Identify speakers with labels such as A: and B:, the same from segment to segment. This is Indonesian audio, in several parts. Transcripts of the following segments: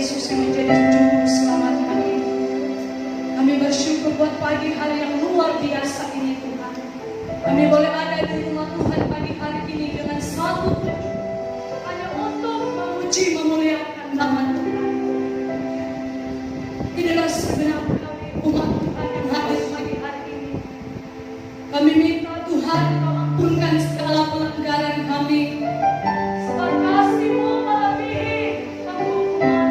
A: Yesus yang menjadi juru selamat kami. Kami bersyukur buat pagi hari yang luar biasa ini Tuhan. Kami boleh ada di rumah Tuhan pagi hari ini dengan satu tujuan, hanya untuk memuji memuliakan nama Tuhan. Inilah segenap kami umat Tuhan yang hadir pagi hari ini. Kami minta Tuhan Kau ampunkan segala pelanggaran kami. Sebab kasih-Mu melebihi penghukuman.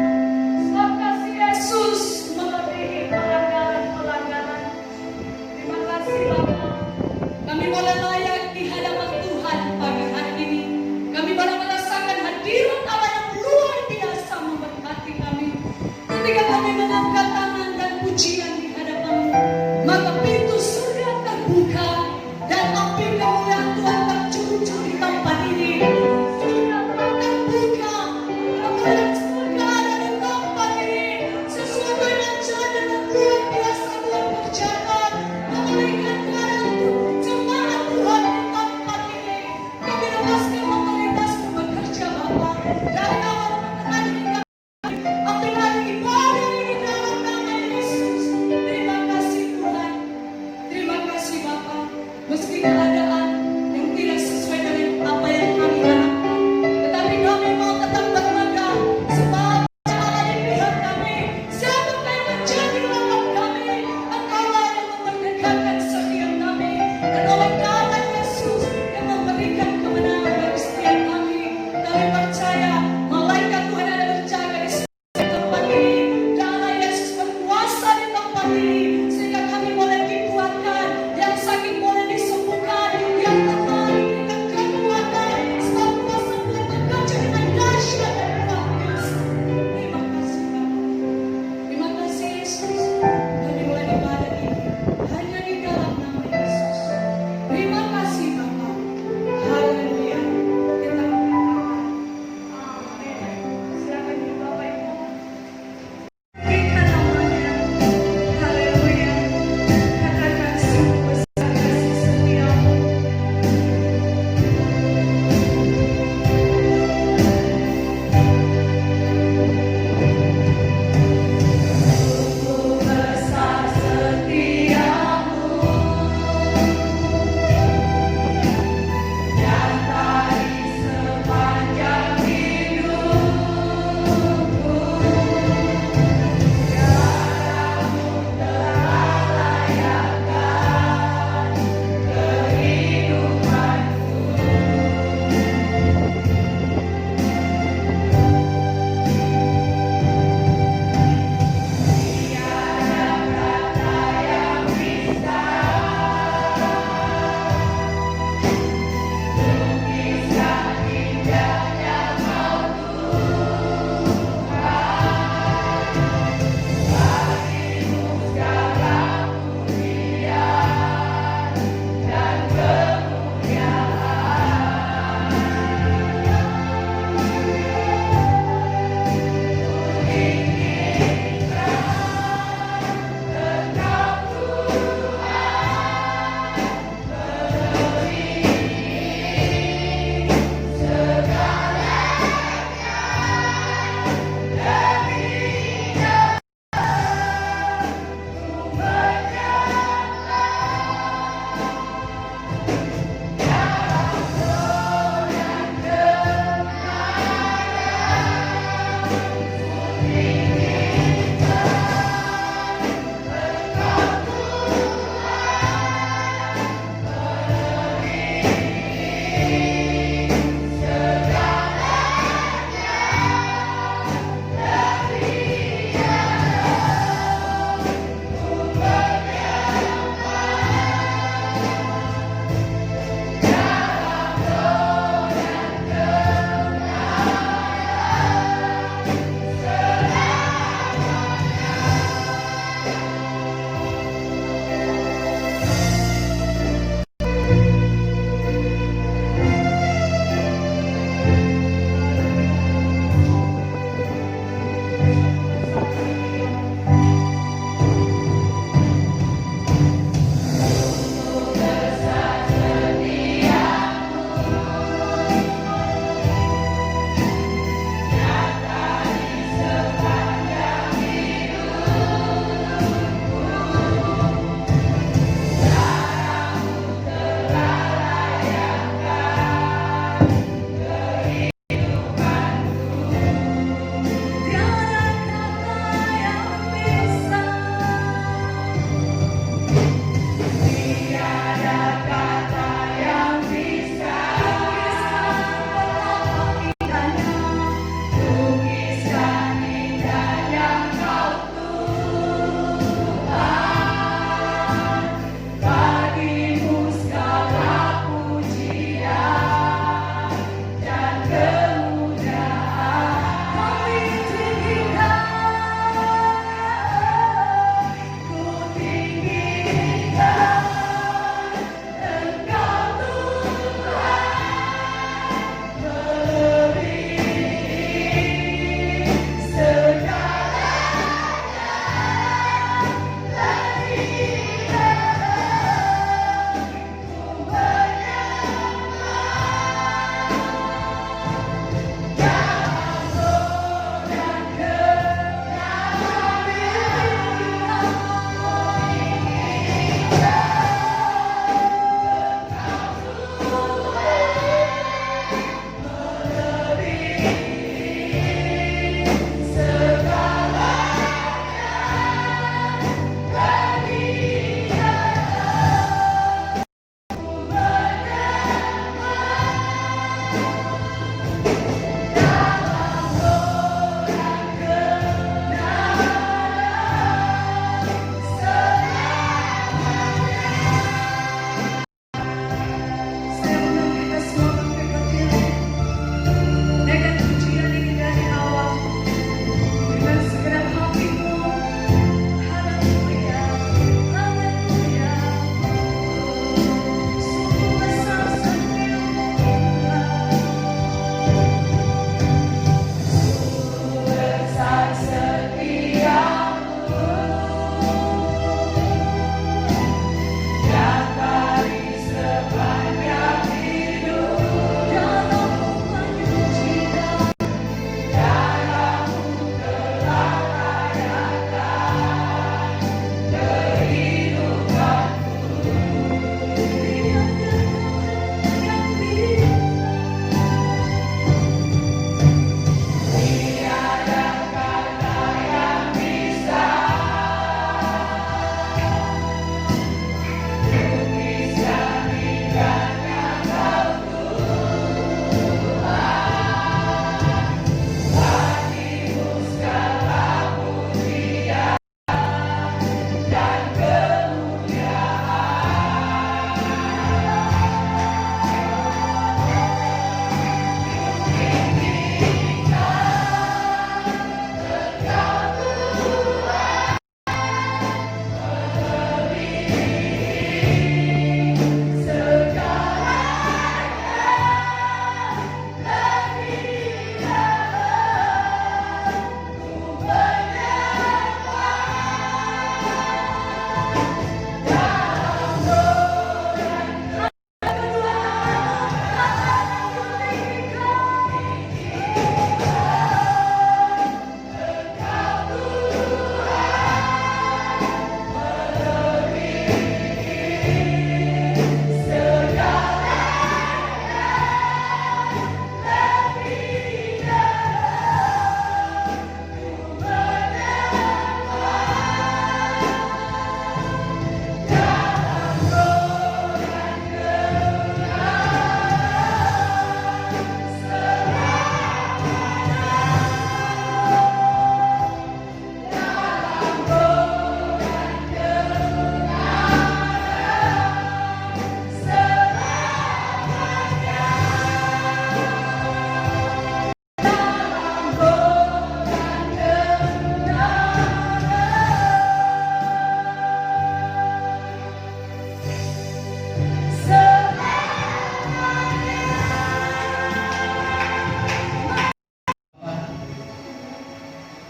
A: Sebab kasih Yesus melebihi pelanggaran-pelanggaran. Terima kasih Bapa. Kami boleh layak di hadapan Tuhan pagi hari ini. Kami boleh merasakan hadirat Allah yang luar biasa memberkati kami. Ketika kami mengangkat tangan dan pujian di hadapan-Mu, maka pintu surga terbuka dan api kemuliaan Tuhan tercurah di tempat ini. Surga telah terbuka, kemuliaan surga ada di tempat ini. Sesuatu yang jalan dan luar biasa Tuhan kerjakan, memulihkan keadaan jemaat Tuhan di tempat ini. Kami lepaskan otoritas bekerja Bapa dari awal pertengahan hingga akhir ibadah ini dalam nama Yesus.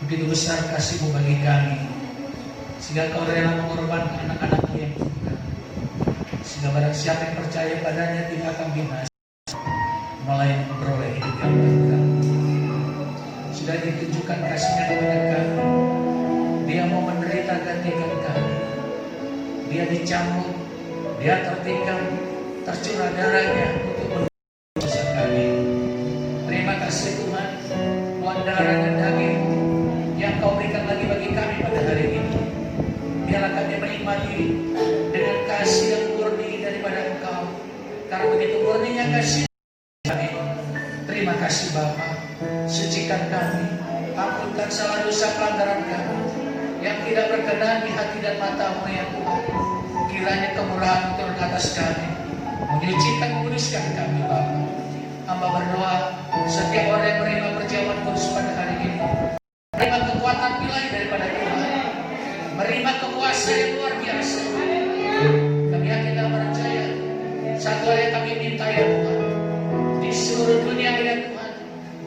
B: Begitu besar kasih-Mu bagi kami, sehingga Kau rela mengorbankan anak-anak-Mu yang tunggal. Sehingga barang siapa yang percaya padanya tidak akan binasa, melainkan memperoleh hidup yang kekal. Sudah ditunjukkan kasih-Nya kepada kami. Dia mau menderita gantikan kami. Dia dicambuk, Dia tertikam, tercurah darahnya untuk menebus dosa kami. Terima kasih Tuhan, buat darah dan daging yang Kau berikan lagi bagi kami pada hari ini. Biarlah kami menikmati dengan kasih yang murni daripada Engkau. Karena begitu murninya kasih kami. Terima kasih Bapa, sucikan kami, ampunkan salah dosa pelanggaran kami yang tidak berkenan di hati dan mata-Mu ya Tuhan. Kiranya kemurahan turun atas kami, menyucikan, menguduskan kami Bapa. Hamba berdoa setiap orang yang menerima perjamuan kudus pada hari ini, menerima kekuatan ilahi daripada Tuhan, menerima kekuasaan yang luar biasa. Kami yakin dan percaya satu hal yang kami minta ya Tuhan, di seluruh dunia ya Tuhan,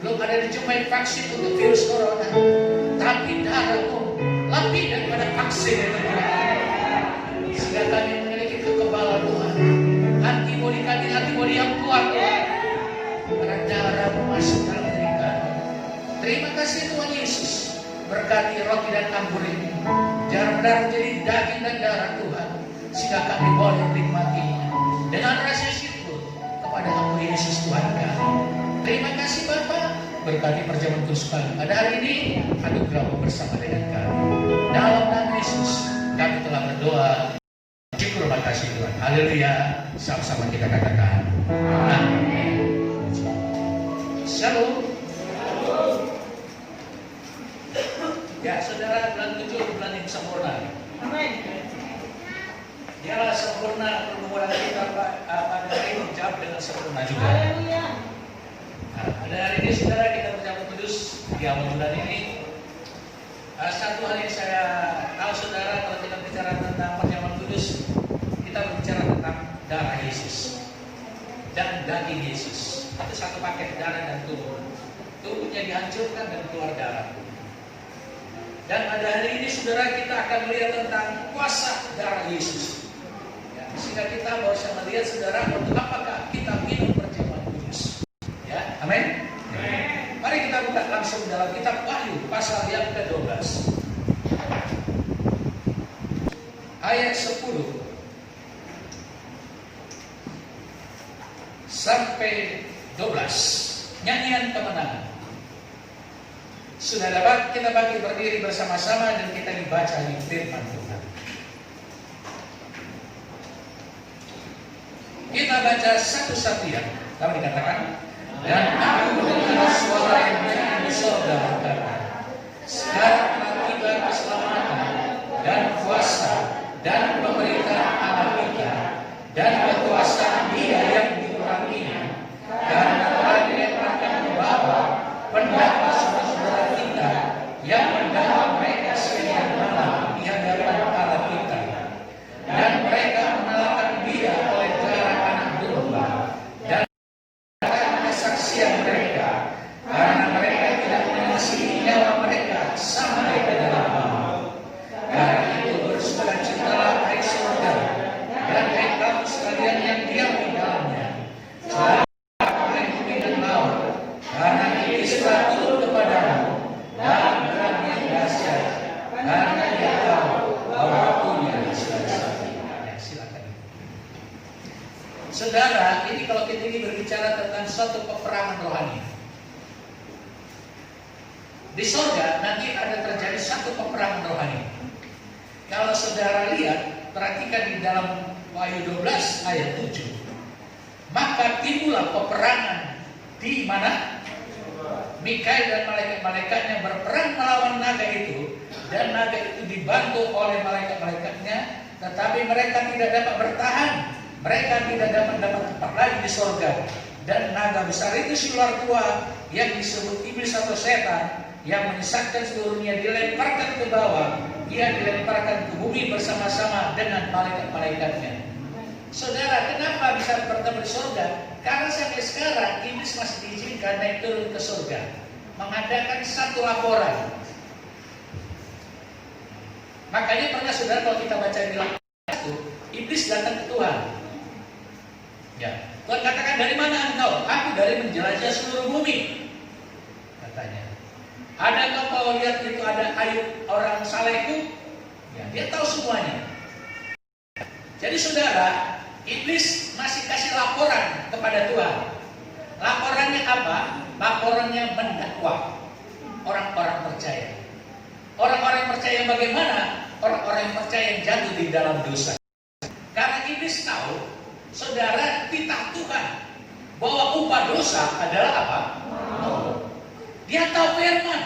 B: belum ada dijumpai vaksin untuk virus corona, tapi darah-Mu lebih daripada vaksin ya Tuhan. Sehingga kami memiliki kekebalan Tuhan, antibodi yang kuat Tuhan, karena darah-Mu masuk dalam diri kami. Terima kasih Tuhan Yesus, berkati roti dan anggur ini, jangan benar menjadi daging dan darah Tuhan, sehingga kami boleh menikmatinya dengan rasa syukur kepada Hamba Yesus Tuhan kami. Terima kasih Bapa, berkati perjamuan kudus kami pada hari ini, anugerah-Mu bersama dengan kami. Dalam nama Yesus kami telah berdoa. Syukur, terima kasih Tuhan. Haleluya. Sama-sama kita katakan amin. Shalom. Ya saudara, bulan 7 bulan yang sempurna. Amin. Dialah sempurna pergumulan kita pada hari ini, jawab dengan sempurna juga. Haleluya. Nah, pada hari ini saudara kita berjalan kudus di awal bulan ini. Satu hal yang saya tahu saudara, kalau kita bicara tentang perjamuan kudus, kita berbicara tentang darah Yesus dan daging Yesus. Itu satu paket, darah dan tubuh. Tubuhnya dihancurkan dan keluar darah. Dan pada hari ini saudara kita akan melihat tentang kuasa darah Yesus. Ya, sehingga kita bisa melihat saudara untuk apakah kita minum perjamuan kudus. Ya, amin. Mari kita buka langsung dalam kitab Wahyu pasal yang ke-12 ayat 10 sampai 12, nyanyian kemenangan. Sudah dapat kita bagi berdiri bersama-sama dan kita dibaca di firman Tuhan. Kita baca satu-satu ya. Kamu dikatakan, dan aku mendengar suara yang nyanyi di surga berkata, sekarang telah tiba keselamatan dan kuasa dan pemerintahan Allah kita dan kekuasaan Dia yang dikuranginya, karena telah dilemparkan membawa pendakwa saudara kita yang mendakwa mereka sekian malam di hadapan Allah kita, dan mereka mengalahkan Dia oleh darah anak domba dan kesaksian mereka, karena mereka tidak mengasihi nyawa mereka sampai ke dalam maut. Karena itu bersukacitalah hai surga dan hai kamu sekalian yang diam di dalamnya. Celakalah hai bumi dan laut, karena iblis telah turun kepadamu dan berat yang dahsyat, karena dia tahu bahwa waktunya sudah sampai. Ya, silakan. Saudara, ini kalau kita ini berbicara tentang suatu peperangan rohani. Di surga nanti ada terjadi satu peperangan rohani. Kalau saudara lihat, perhatikan di dalam Wahyu 12 ayat 7. Maka timbullah peperangan di mana Mikael dan malaikat-malaikatnya berperang melawan naga itu, dan naga itu dibantu oleh malaikat-malaikatnya, tetapi mereka tidak dapat bertahan. Mereka tidak dapat tempat lagi di surga. Dan naga besar itu si ular tua yang disebut iblis atau setan, yang menyesatkan seluruhnya, dilemparkan ke bawah. Dia dilemparkan ke bumi bersama-sama dengan malaikat-malaikatnya. Saudara, kenapa bisa bertemu di surga? Karena sampai sekarang iblis masih diizinkan naik turun ke surga, mengadakan satu laporan. Makanya pernah saudara kalau kita baca di dalam itu, iblis datang ke Tuhan. Ya, Tuhan katakan, dari mana engkau? Aku dari menjelajah seluruh bumi, katanya. Adakah kau lihat itu ada Ayub orang salehku? Ya, dia tahu semuanya. Jadi saudara, iblis masih kasih laporan kepada Tuhan. Laporannya apa? Laporannya mendakwa orang-orang percaya. Orang-orang percaya bagaimana? Orang-orang yang percaya yang jatuh di dalam dosa. Karena iblis tahu, saudara, titah Tuhan bahwa upah dosa adalah apa? Dia tahu firman.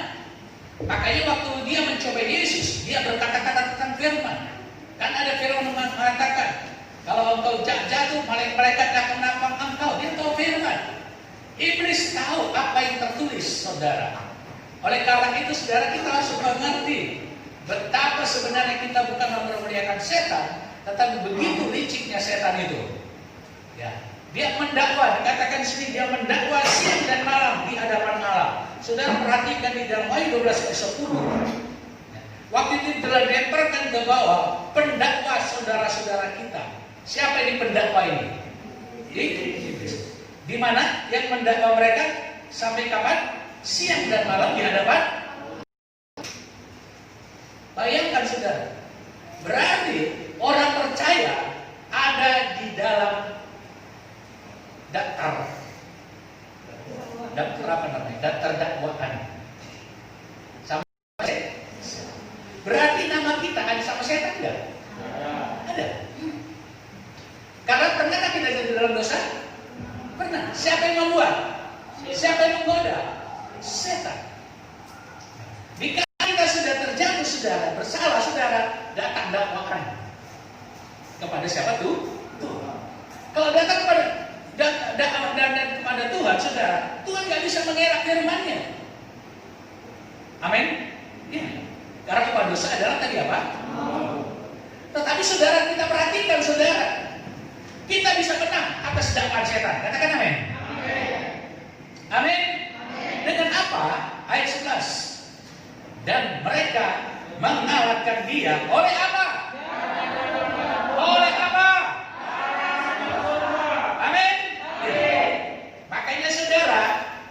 B: Makanya waktu dia mencoba Yesus, dia berkata-kata tentang firman. Kan ada firman mengatakan, kalau engkau jatuh, malaikat akan menapang engkau. Dia tahu firman. Iblis tahu apa yang tertulis, saudara. Oleh karena itu, saudara, kita langsung mengerti betapa sebenarnya kita bukan memuliakan setan, tetapi begitu liciknya setan itu. Ya, dia mendakwa, dikatakan sini dia mendakwa siang dan malam di hadapan Allah. Saudara perhatikan di dalam ayat 12 ayat 10. Waktu itu dilemparkan ke bawah pendakwa saudara-saudara kita. Siapa ini pendakwa ini? Iblis. Di mana yang mendakwa mereka sampai kapan? Siang dan malam di hadapan. Bayangkan saudara, berarti orang percaya ada di dalam daftar apa namanya? Daftar dakwaan. Sama berarti nama kita ada sama setan enggak? Ada. Karena pernahkah kita jatuh dalam dosa? Pernah. Siapa yang membuat? Siapa yang menggoda? Setan. Jika kita sudah terjatuh, saudara, bersalah, saudara, datang dakwaan kepada siapa tuh? Tuhan. Kalau datang kepada kepada Tuhan, saudara, Tuhan nggak bisa mengelak firman-Nya. Amin. Ya. Karena upah dosa adalah tadi apa? Tetapi saudara, kita perhatikan, saudara, kita bisa menang atas dakwaan setan. Katakan amin. Amin. Dengan apa? Ayat 11. Dan mereka mengalahkan dia oleh apa? Oleh apa? Amin. Makanya saudara,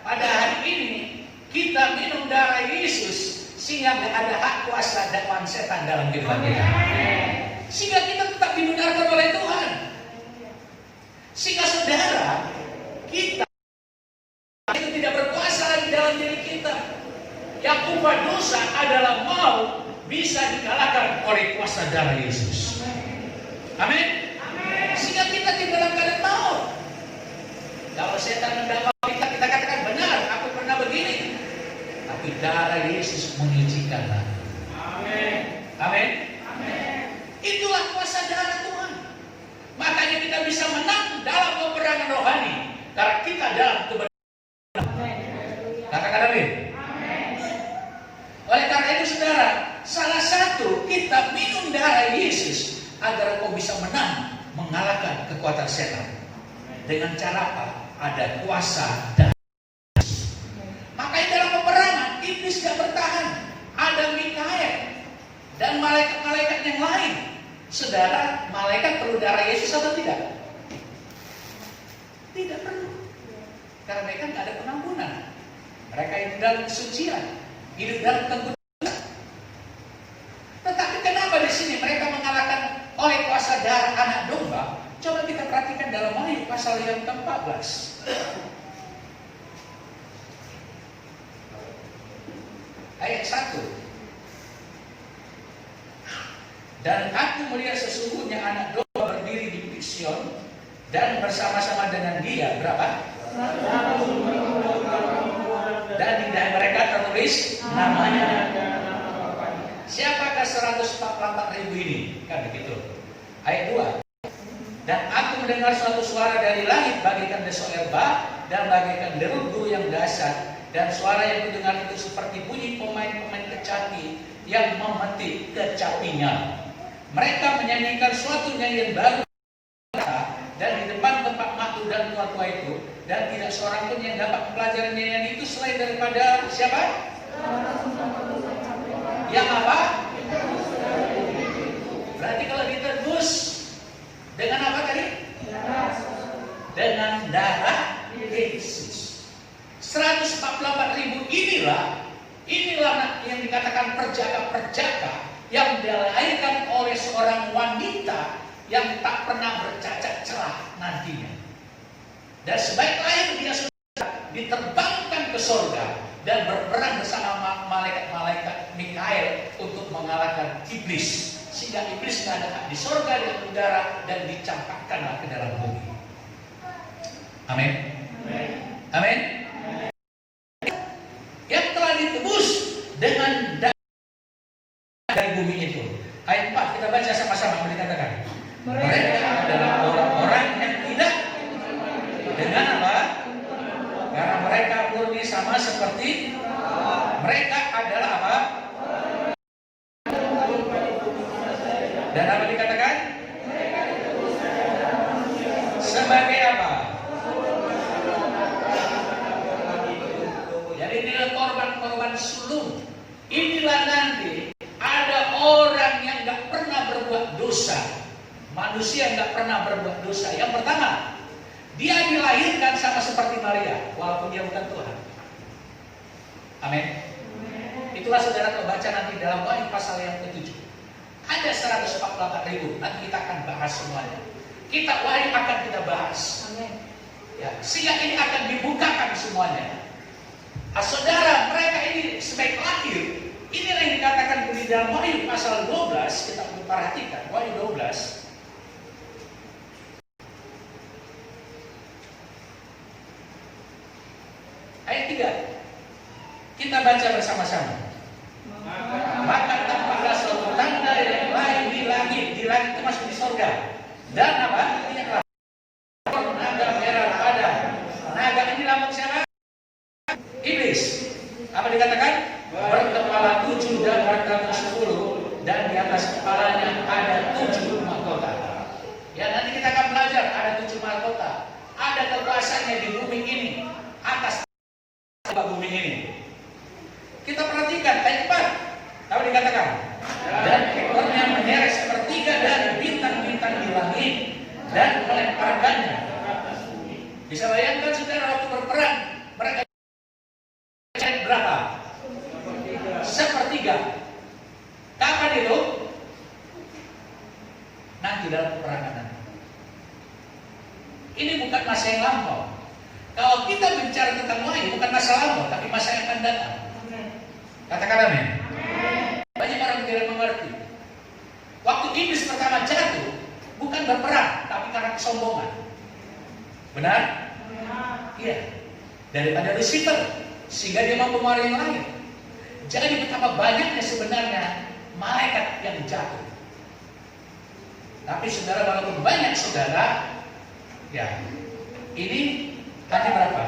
B: pada hari ini kita minum darah Yesus sehingga tidak ada hak kuasa dakwaan setan dalam kehidupan kita. Sehingga kita tetap dibenarkan oleh Tuhan. Sehingga saudara, kita itu tidak berkuasa lagi dalam diri kita. Yang upah dosa adalah mau bisa dikalahkan oleh kuasa darah Yesus. Amin. Sehingga kita tidak dalam keadaan mau. Kalau setan mendakwa kita, kita katakan benar, aku pernah begini. Tapi darah Yesus menyucikan hati. Amin. Amin. Itulah kuasa darah Tuhan. Makanya kita bisa menang dalam peperangan rohani. Karena kita dalam kebenaran. Katakan amin. Oleh karena itu saudara, salah satu kita minum darah Yesus agar kau bisa menang, mengalahkan kekuatan setan. Dengan cara apa? Ada kuasa darah Yesus. Makanya dalam peperangan iblis tidak bertahan. Ada Mikael dan malaikat-malaikat yang lain. Saudara, malaikat perlu darah Yesus atau tidak? Tidak perlu. Karena mereka tidak ada pengampunan. Mereka hidup dalam kesucian, hidup dalam kekudusan. Tetapi kenapa di sini mereka mengalahkan oleh kuasa darah anak domba? Coba kita perhatikan dalam Wahyu pasal yang ke-14. Ayat 1. Dan aku melihat sesungguhnya anak domba berdiri di Sion dan bersama-sama dengan dia berapa? Dan di dalam mereka tertulis namanya. Siapakah 144.000 ini? Kan begitu. Ayat 2. Dan aku mendengar suatu suara dari langit bagaikan deso erba dan bagaikan deru guru yang dahsyat. Dan suara yang kudengar itu seperti bunyi pemain-pemain kecapi yang memetik kecapinya. Mereka menyanyikan suatu nyanyian baru dan di depan tempat makhluk dan tua-tua itu, dan tidak seorang pun yang dapat mempelajari nyanyian itu selain daripada siapa? Yang apa? perjaka-perjaka yang dilahirkan oleh seorang wanita yang tak pernah bercacat celah nantinya. Dan sebaik lahir dia sudah diterbangkan ke surga dan berperang bersama malaikat-malaikat Mikael untuk mengalahkan iblis, sehingga iblis tidak ada di surga dan udara dan dicampakkanlah ke dalam bumi. Amin. Amin. Yang telah ditebus dengan dari bumi itu. Ayat 4 kita baca sama-sama, dikatakan mereka adalah orang-orang yang tidak dengan apa? Karena mereka murni sama seperti mereka adalah apa? Dan apa dikatakan? Sebagai apa? Jadi inilah korban-korban sulung. Inilah nanti ada orang yang gak pernah berbuat dosa. Manusia yang gak pernah berbuat dosa. Yang pertama, dia dilahirkan sama seperti Maria, walaupun dia bukan Tuhan. Amin. Itulah saudara kalau baca nanti dalam Wahyu pasal yang ke-7. Ada 148.000, nanti kita akan bahas semuanya. Wahyu akan kita bahas.
A: Amin.
B: Ya, sehingga ini akan dibukakan semuanya. Saudara, mereka ini sebaik lahir. Inilah yang dikatakan di dalam Wahyu pasal 12, kita perhatikan Wahyu 12. Ayat 3. Kita baca bersama-sama. Maka tampaklah suatu tanda yang lain di langit itu masuk di surga. Dan apa? Lihatlah. Naga merah ada. Naga ini lambang siapa? Iblis. Apa dikatakan? Berkepala 7 dan berkepala 10, dan di atas kepalanya ada 7 mahkota. Ya, nanti kita akan belajar ada 7 mahkota. Ada kekuasaannya di bumi ini, atas bumi ini. Kita perhatikan ayat 4. Apa dikatakan? Dan ekornya menyeret sepertiga dari bintang-bintang di langit dan melemparkannya. Bisa bayangkan saudara waktu berperang mereka berapa? Sepertiga. Kapan itu? Nanti dalam peperangan nanti. Ini bukan masa yang lampau. Kalau kita bicara tentang Wahyu, bukan masa lampau, tapi masa yang akan datang. Katakan amin. Banyak orang tidak mengerti. Waktu iblis pertama jatuh, bukan berperang, tapi karena kesombongan. Benar? Iya. Daripada Lucifer, sehingga dia mampu menguasai yang lain. Jadi betapa banyaknya sebenarnya malaikat yang jatuh. Tapi saudara, walaupun banyak saudara, ya ini tadi berapa?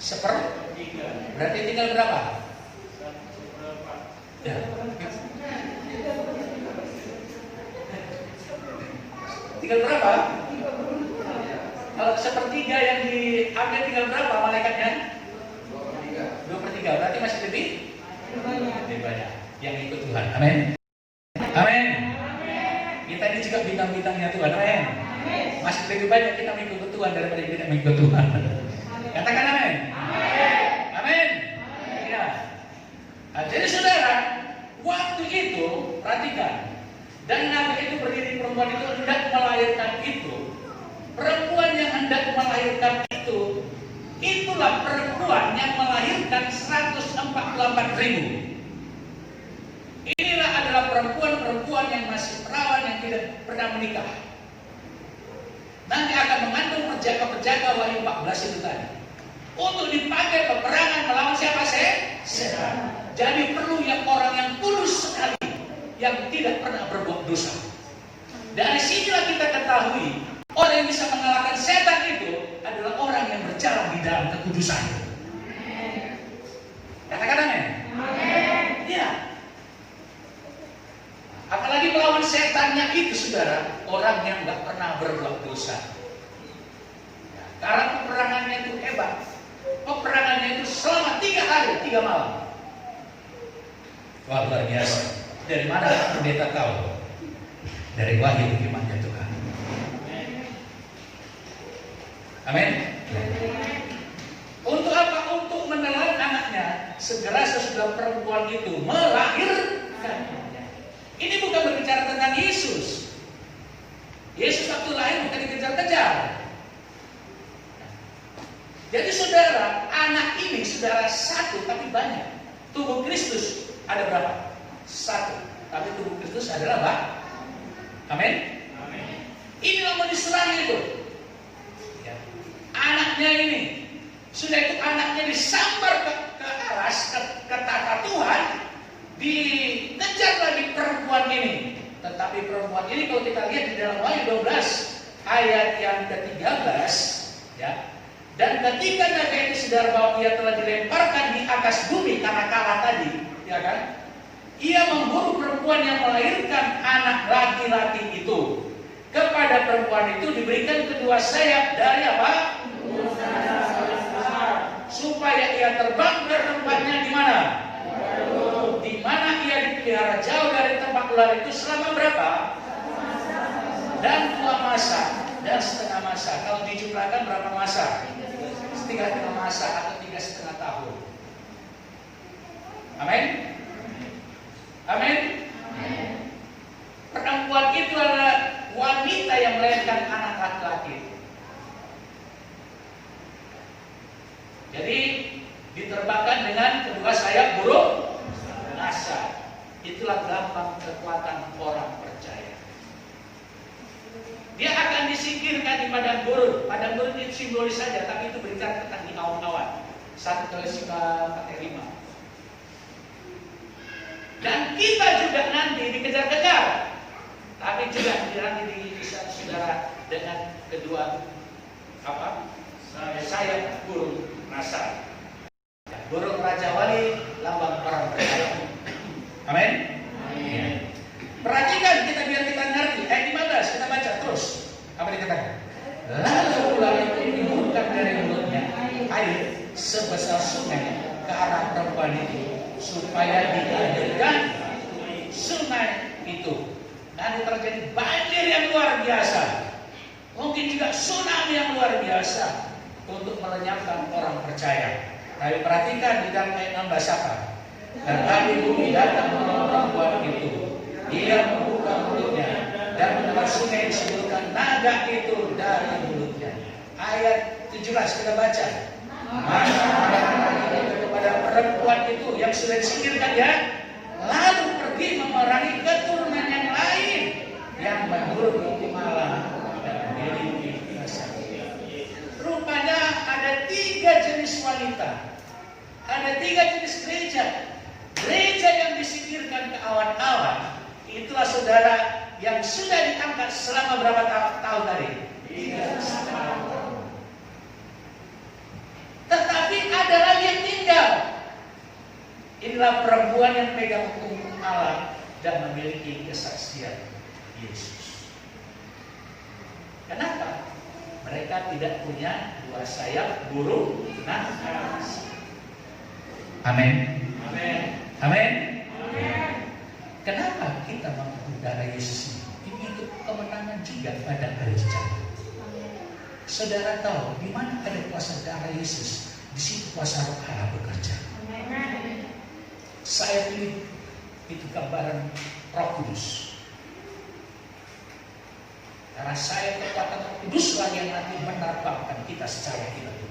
B: Sepertiga. Berarti tinggal berapa? Ya. Tinggal berapa? Kalau sepertiga yang diambil tinggal berapa malaikatnya? 2/3. Berarti masih lebih banyak yang ikut Tuhan. Amin. Amin. Kita ini juga bintang-bintangnya Tuhan. Amin. Masih lebih banyak kita mengikut Tuhan daripada tidak mengikut Tuhan. Katakan amin. Amin. Ya. Nah, jadi saudara, waktu itu perhatikan, dan nabi itu berdiri, perempuan itu hendak melahirkan itu. Perempuan yang hendak melahirkan itu, itulah perempuan yang melahirkan 144.000. Inilah adalah perempuan-perempuan yang masih perawan, yang tidak pernah menikah. Nanti akan mengandung perjaka-perjaka Wahyu 14 itu tadi. Untuk dipakai peperangan melawan siapa? Setan. Jadi perlu yang orang yang tulus sekali, yang tidak pernah berbuat dosa. Dari sinilah kita ketahui orang yang bisa mengalahkan setan itu adalah orang yang berjalan di dalam kekudusan. Katakan amin. Iya. Apalagi melawan setannya itu, saudara, orang yang nggak pernah berbuat dosa. Karena peperangannya itu hebat. Peperangannya itu selama 3 hari 3 malam. Wah, luar biasa. Dari mana pendeta tahu? Dari Wahyu firman-Nya Tuhan. Amin. Untuk apa? Untuk menelan anaknya. Segera sesudah perempuan itu melahirkan banyak. Tubuh Kristus ada berapa? Satu. Tapi tubuh Kristus adalah apa? Amin. Inilah menyerang itu. Ya. Anaknya ini, sudah itu anaknya disambar ke aras, ke tata Tuhan, dikejar lagi perempuan ini. Tetapi perempuan ini kalau kita lihat di dalam Wahyu 12 ayat yang ke-13, ya. Dan ketika naga itu sadar bahwa ia telah dilemparkan di atas bumi karena kalah tadi, ya kan? Ia memburu perempuan yang melahirkan anak laki-laki itu. Kepada perempuan itu diberikan kedua sayap dari apa? Supaya ia terbang ke tempatnya di mana? Di mana ia dipelihara jauh dari tempat ular itu selama berapa? Dan 2 masa dan setengah masa. Kalau dijumlahkan berapa masa? 3,5 masa atau 3,5 tahun. Amin. Amin. Perempuan itu adalah wanita yang melahirkan anak laki-laki. Jadi diterbangkan dengan kedua sayap burung nasa. Itulah lambang kekuatan orang percaya. Dia akan disingkirkan di padang gurun. Padang gurun itu simbolis saja, tapi itu berita tentang di awan-awan. 1 Tesalonika 4:5. Dan kita juga nanti dikejar-kejar, tapi juga nanti diikat saudara dengan kedua sayap burung nasa. Burung Raja Wali, lambang orang percaya. Amin. Perhatikan biar kita ngerti. Ayat 15 kita baca terus. Apa dikatakan? Lalu ular itu ditimbulkan dari mulutnya air sebesar sungai ke arah perempuan itu, supaya dialirkan sungai itu. Nanti terjadi banjir yang luar biasa. Mungkin juga tsunami yang luar biasa untuk melenyapkan orang percaya. Tapi perhatikan di dalam ayat 16 apa? Dan tadi bumi datang menolong perempuan itu. Dia membuka mulutnya dan mendengar sungai disebutkan naga itu dari mulutnya. Ayat 17 kita baca. Maka kepada perempuan itu yang sudah disingkirkan ya, lalu pergi memerangi keturunan yang lain yang menurut hukum Allah dan memiliki kesaktian. Rupanya ada 3 jenis wanita, ada 3 jenis gereja. Gereja yang disingkirkan ke awan-awan, itulah saudara yang sudah diangkat selama berapa tahun tadi? 3,5 tahun. Tetapi ada lagi yang tinggal. Inilah perempuan yang pegang hukum Allah dan memiliki kesaksian Yesus. Kenapa? Mereka tidak punya 2 sayap burung nasa. Amin. Amin. Amin. Kenapa kita mampu darah Yesus ini? Itu kemenangan juga pada hari kiamat. Saudara tahu di mana ada kuasa darah Yesus, di situ kuasa Roh Allah bekerja. Saya pilih itu gambaran Roh Kudus. Karena saya kekuatan Roh Kudus lah yang nanti menerbangkan kita secara ilahi.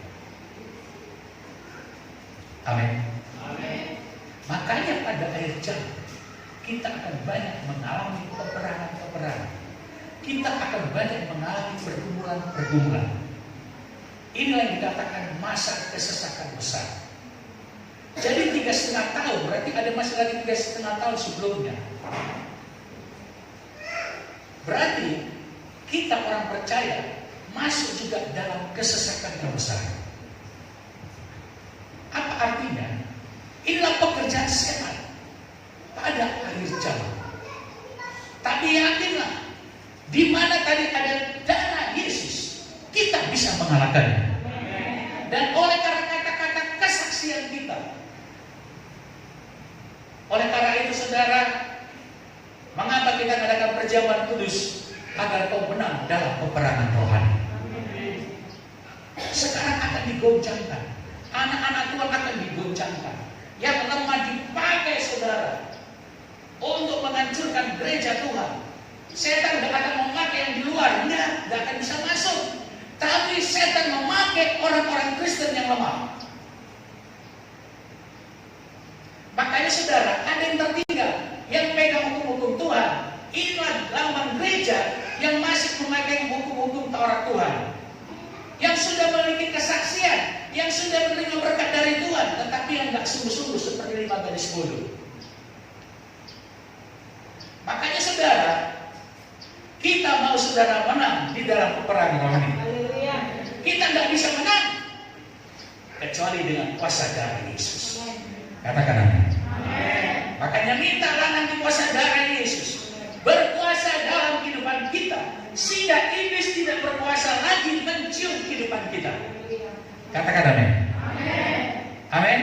B: Amin. Makanya pada akhir zaman kita akan banyak mengalami peperangan. Kita akan banyak mengalami pergumulan. Inilah yang dikatakan masa kesesakan besar. Jadi 3,5 tahun, berarti ada masih lagi 3,5 tahun sebelumnya. Berarti kita orang percaya masuk juga dalam kesesakan yang besar. Apa artinya? Inilah pekerjaan setan pada akhir zaman. Tapi yakinlah, di mana tadi ada darah Yesus, kita bisa mengalahkannya. Dan oleh karena kata-kata kesaksian kita, oleh karena itu saudara, mengapa kita mengadakan perjamuan kudus? Agar kau menang dalam peperangan rohani. Sekarang akan digoncangkan, anak-anak Tuhan akan digoncangkan. Yang lemah dipakai saudara untuk menghancurkan gereja Tuhan. Setan tidak akan memakai yang di luar, tidak akan bisa masuk. Tapi setan memakai orang-orang Kristen yang lemah. Makanya saudara, ada yang tertinggal, yang pegang hukum-hukum Tuhan. Inilah lambang gereja yang masih memakai hukum-hukum Taurat Tuhan, yang sudah memiliki kesaksian, yang sudah menerima berkat dari Tuhan, tetapi yang nggak sungguh-sungguh seperti 5 gadis bodoh. Makanya saudara, kita mau saudara menang di dalam peperangan ini. Kita nggak bisa menang kecuali dengan kuasa darah Yesus. Katakan amin. Makanya minta lanang di kuasa darah Yesus berkuasa dalam kehidupan kita, sehingga iblis tidak berkuasa lagi mencium kehidupan kita. Katakan amin. Amin.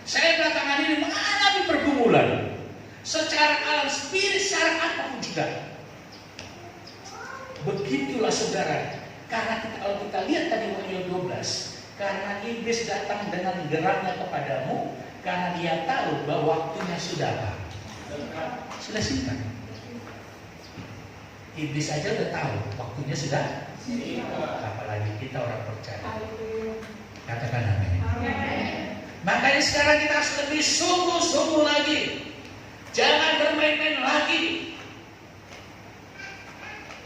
B: Saya belakangan ini mengalami pergumulan secara alam spirit, secara apapun juga. Begitulah saudara. Karena kalau kita lihat tadi Wahyu 12, karena iblis datang dengan geraknya kepadamu, karena dia tahu bahwa waktunya sudah apa? Sudah singkat. Iblis saja udah tahu waktunya sudah singkat. Apalagi kita orang percaya. Katakan amin. Makanya sekarang kita harus lebih sungguh-sungguh lagi. Jangan bermain-main lagi.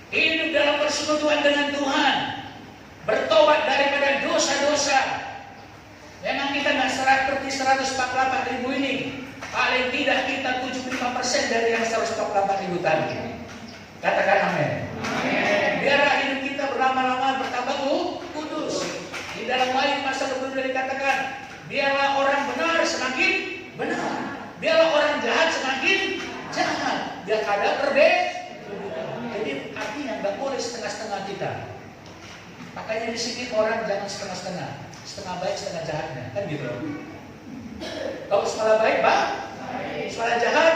B: Hidup dalam persekutuan dengan Tuhan, bertobat daripada dosa-dosa. Memang kita nggak seperti 148.000 ini. Paling tidak kita 75% dari yang 148.000 tadi. Katakan amin. Biarlah hidup kita berlama-lama bertambah kudus. Di dalam Wahyu pasal 22 dikatakan, biarlah orang benar semakin benar, biarlah orang jahat semakin jahat. Biar ada perbedaan. Jadi artinya nggak boleh setengah-setengah kita. Makanya di sini orang jangan setengah-setengah, setengah baik setengah jahatnya, kan gitu. Kalau setengah baik, setengah jahat,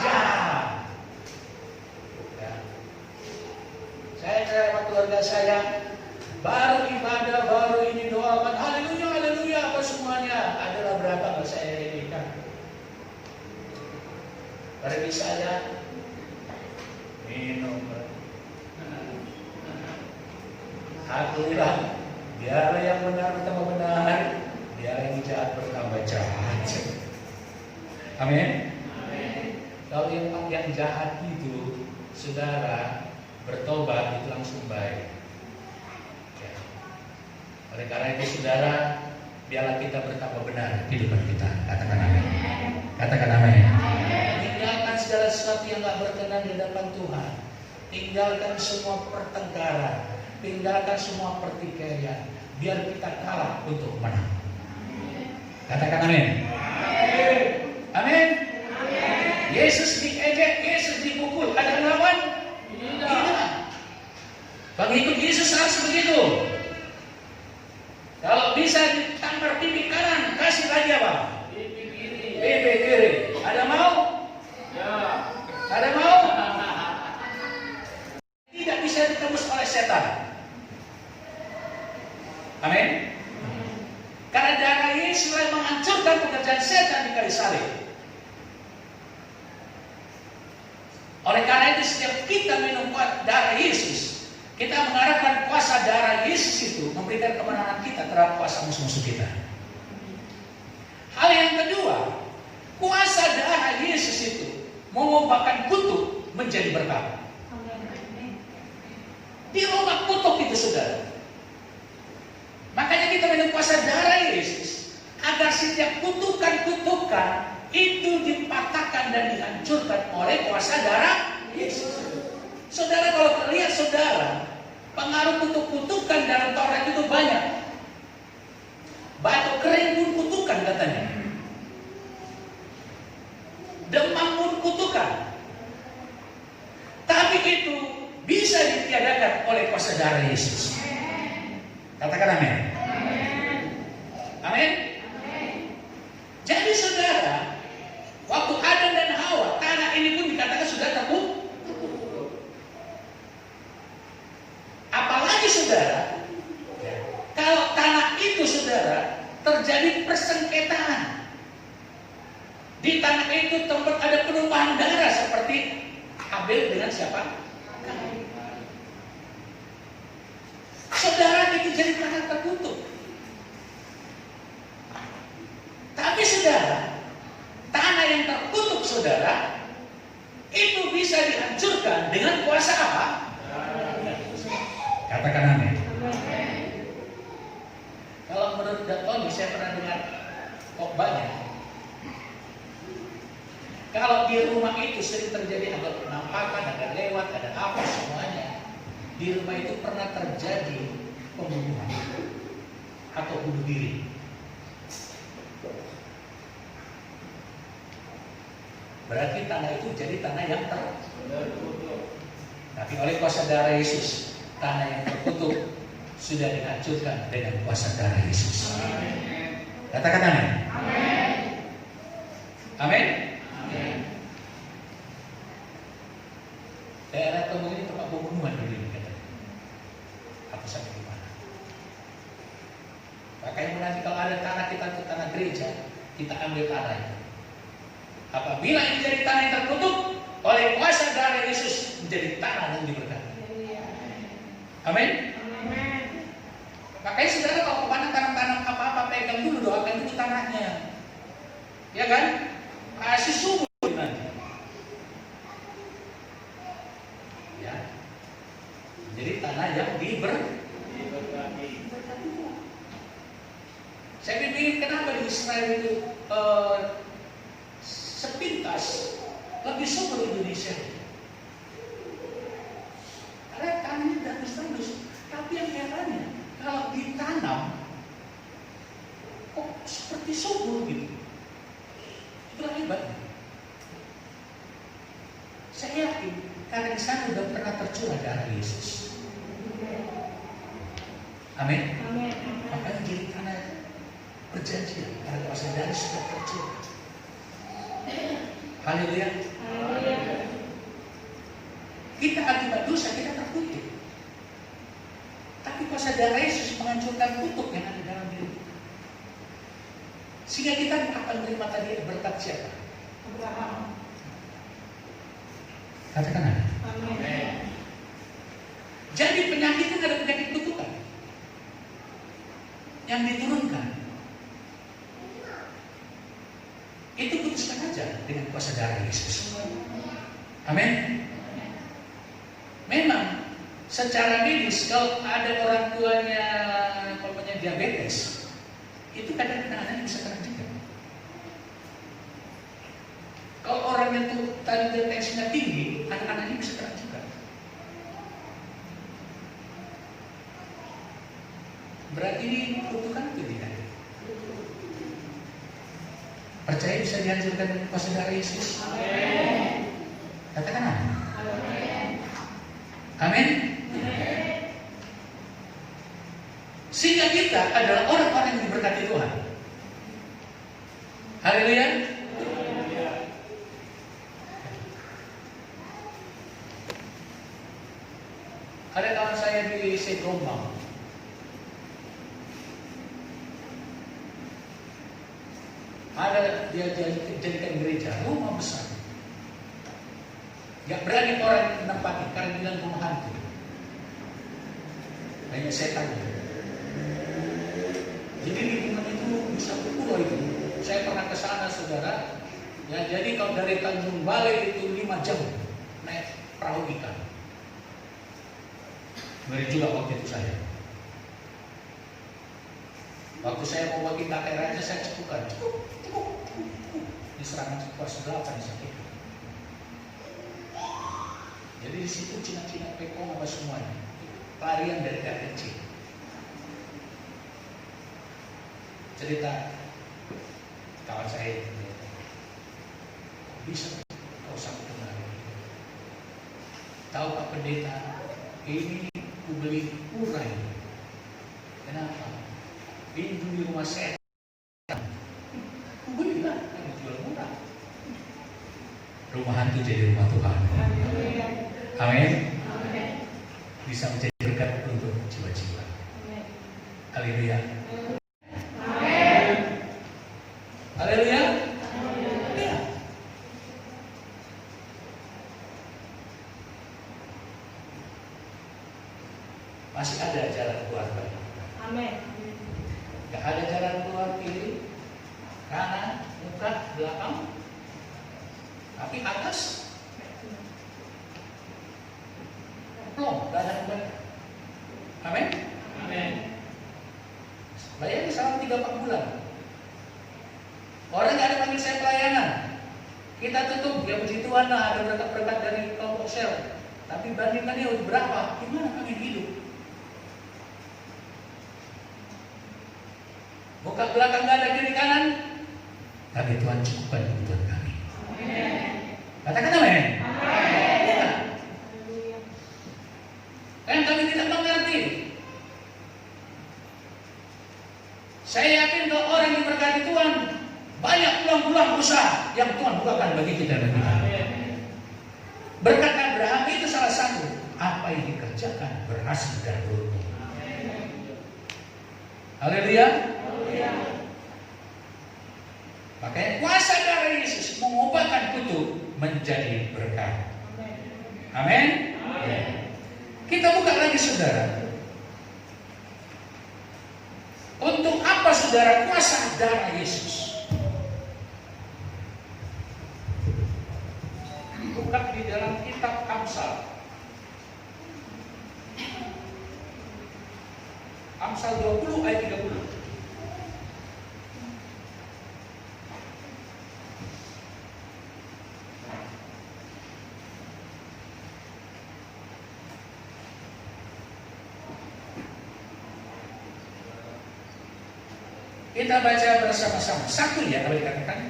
B: jahat. Ya. Saya sama keluarga saya baru ibadah, baru ini doa, haleluya, haleluya, apa semuanya adalah berapa kalau saya dedikan. Bagi saya minum. Aku bilang, biarlah yang benar bertambah benar, biarlah yang jahat bertambah jahat. Amin. Kalau yang jahat itu, saudara bertobat itu langsung baik. Ya. Oleh karena itu, saudara, biarlah kita bertambah benar kehidupan kita. Katakan amin. Katakan amin. Tinggalkan segala sesuatu yang tidak berkenan di hadapan Tuhan. Tinggalkan semua pertengkaran. Tinggalkan semua pertikaian. Biar kita kalah untuk menang. Katakan amin. Amin. Yesus diejek, Yesus dipukul. Ada yang lawan? Tidak. Pengikut Yesus harus begitu. Kalau bisa ditampar pipi kanan, kasih lagi apa? Pipi kiri. Ada mau? Ya. Ada mau? Tidak bisa ditembus oleh setan. Amin. Karena darah Yesus yang menghancurkan pekerjaan setan di kayu salib. Oleh karena itu setiap kita minum darah Yesus, kita mengharapkan kuasa darah Yesus itu memberikan kemenangan kita terhadap kuasa musuh-musuh kita. Hal yang kedua, kuasa darah Yesus itu mengubahkan kutuk menjadi berkat. Dirubah kutuk itu, saudara. Makanya kita minum kuasa darah Yesus agar setiap kutukan-kutukan itu dipatahkan dan dihancurkan oleh kuasa darah Yesus. Saudara, kalau terlihat saudara, pengaruh kutuk-kutukan dalam Taurat itu banyak. Batu kering pun kutukan katanya. Demam pun kutukan. Tapi itu bisa ditiadakan oleh kuasa darah Yesus. Katakan amin. Amin. Jadi saudara, waktu Adam dan Hawa, tanah ini pun dikatakan sudah terkutuk. Apalagi saudara, kalau tanah itu saudara terjadi persengketaan. Di tanah itu tempat ada penumpahan darah seperti Habel dengan siapa? Kain. Saudara itu jadi tanah tertutup. Tapi saudara, tanah yang terkutuk saudara, itu bisa dihancurkan dengan kuasa apa? Katakan amin. Kalau menurut Datoni, saya pernah dengar khotbahnya, kalau di rumah itu sering terjadi ada penampakan, ada lewat, ada apa semuanya, di rumah itu pernah terjadi pembunuhan atau bunuh diri. Berarti tanah itu jadi tanah yang terkutuk. Tapi oleh kuasa darah Yesus, tanah yang terkutuk sudah dihancurkan dengan kuasa darah Yesus. Katakan amin. Amin. Daerah Tembung ini tempat pembunuhan dulu ini katanya. Apa sampai di mana? Makanya nanti kalau ada tanah kita ke tanah gereja, kita ambil tanah itu. Apabila ini jadi tanah yang terkutuk, oleh kuasa darah Yesus menjadi tanah yang diberkati. Amin. Makanya saudara kalau kemana tanam apa-apa, pegang dulu, doakan dulu tanahnya. Ya kan? Kasih subur nanti. Ya. Jadi tanah yang diberkati. Saya pikir kenapa di Israel itu sepintas lebih subur Indonesia. Karena tanahnya tandus-tandus, tapi yang herannya kalau ditanam kok seperti subur gitu. Itulah hebatnya. Saya yakin karena di sana sudah pernah tercurah darah Yesus. Amin. Makanya jadi tanah perjanjian karena kuasa darah sudah tercurah. Haleluya. Kita akibat dosa kita terkutuk. Tapi kuasa darah Yesus menghancurkan kutuk yang ada dalam diri kita. Sehingga kita akan menerima tadi berkat siapa? Abraham. Katakan amin. Jadi penyakit itu ada penyakit kutukan yang diturunkan. Itu putuskan aja dengan kuasa darah Yesus. Amin. Memang secara medis kalau ada orang tuanya punya diabetes, itu kadang-kadang anaknya bisa kena juga. Kalau orang yang tadi tensinya tinggi, anak-anaknya bisa kena juga. Berarti ini kutukan itu tidak. Percaya bisa dihancurkan dengan kuasa darah Yesus? Amin. Katakan amin. Amin. Sehingga kita adalah orang-orang yang diberkati Tuhan. Haleluya. Ada kawan saya di Segombang. Ada dia jadikan gereja, rumah besar. Gak berani orang menempati karena bilang rumah hantu. Banyak setan. Jadi lingkungan itu bisa pulau itu. Saya pernah ke sana saudara. Ya, jadi kalau dari Tanjung Balai itu 5 jam naik perahu ikan. Ngeri juga waktu itu saya. Waktu saya mau bagi kakek raja saya cepukan. Di serangan kelas 8 sakit. Jadi di situ Cina-Cina pekong apa semuanya. Pelarian dari kakek kecil. Cerita kawan saya bisa kau sampai kemari. Tahu Pak Pendeta, ini ku beli urai. Kenapa? Pintu di rumah saya. Ku belilah, yang jual murah. Rumah hantu jadi rumah Tuhan. Amin. Bisa menjadi berkat untuk jiwa-jiwa. Haleluya. Haleluya. Ya. Masih ada jalan keluar. Amin. Gak ada jalan keluar kiri, kanan, muka, belakang. Tapi atas belum, gak ada kebaikan. Amin?
C: Amin.
B: Bayangin selama 3-4 bulan. Orang gak ada panggil saya pelayanan. Kita tutup, ya puji Tuhan lah, ada berkat-berkat dari kelompok sel. Tapi bandingkannya berapa? Gimana kami hidup? Muka belakang gak ada kiri kanan, tapi Tuhan cukupkan kebutuhan kami. Katakan amin. Ya. Dan kami tidak mengerti. Saya yakin kalau orang yang diberkati Tuhan, banyak peluang-peluang usaha yang Tuhan bukakan bagi kita dan kita. Berkat Abraham itu salah satu. Apa yang dikerjakan berhasil dan beruntung. Haleluya. Makanya kuasa darah Yesus mengubahkan kutu menjadi berkat. Amin. Kita buka lagi saudara. Untuk apa saudara kuasa darah Yesus? Buka di dalam kitab Amsal. Amsal 20 ayat 30. Kita baca bersama-sama. Satu ya, kalau dikatakan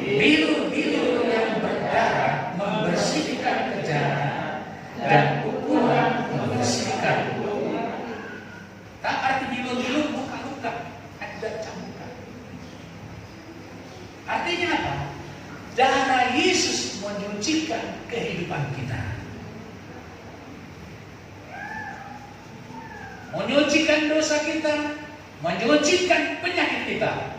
B: bilur-bilur yang berdarah membersihkan kejahatan dan pukulan membersihkan. Tak arti bilur-bilur luka-luka, ada camukan. Artinya apa? Darah Yesus menyucikan kehidupan kita, menyucikan dosa kita, menyucikan penyakit kita.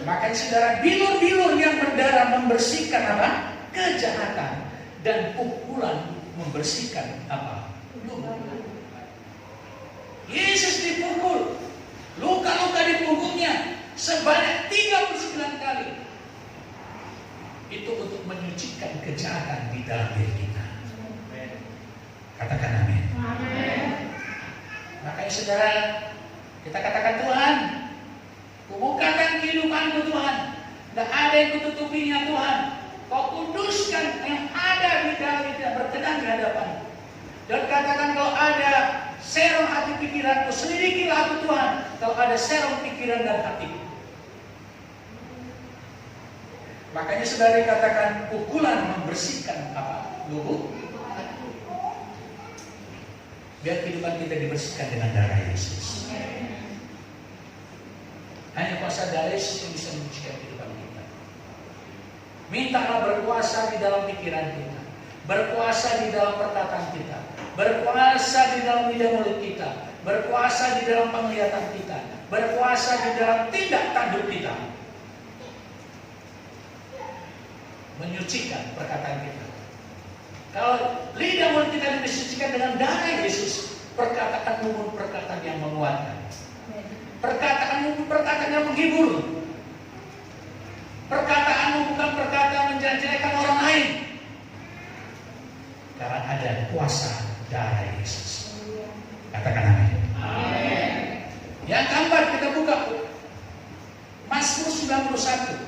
B: Maka saudara, bilur-bilur yang berdarah membersihkan apa? Kejahatan, dan pukulan membersihkan apa? Luka. Yesus dipukul, luka-luka di punggungnya sebanyak 39 kali. Itu untuk menyucikan kejahatan di dalam diri kita. Katakan amin. Makanya saudara, kita katakan, Tuhan, kubukakan kehidupanku Tuhan. Tidak ada yang kututupinya Tuhan. Kau kuduskan yang ada di dalam kita, berkenan di hadapan. Dan katakan kalau ada serong hati pikiranku, selidikilah aku Tuhan. Kalau ada serong pikiran dan hatiku. Makanya saudara katakan pukulan membersihkan apa? Lubuk. Biar kehidupan kita dibersihkan dengan darah Yesus. Hanya kuasa darah Yesus yang bisa menyucikan kehidupan kita. Mintalah berkuasa di dalam pikiran kita, berkuasa di dalam perkataan kita, berkuasa di dalam lidah mulut kita, berkuasa di dalam penglihatan kita, berkuasa di dalam tindak tanduk kita. Menyucikan perkataan kita. Kalau lidah mulut kita disucikan dengan darah Yesus, perkataan perkataan yang menguatkan. Perkataan yang menghibur. Perkataanmu bukan perkataan menjelek-jelekan orang lain. Karena ada kuasa darah Yesus. Katakan amin. Amin. Yang keempat kita buka Mazmur 91.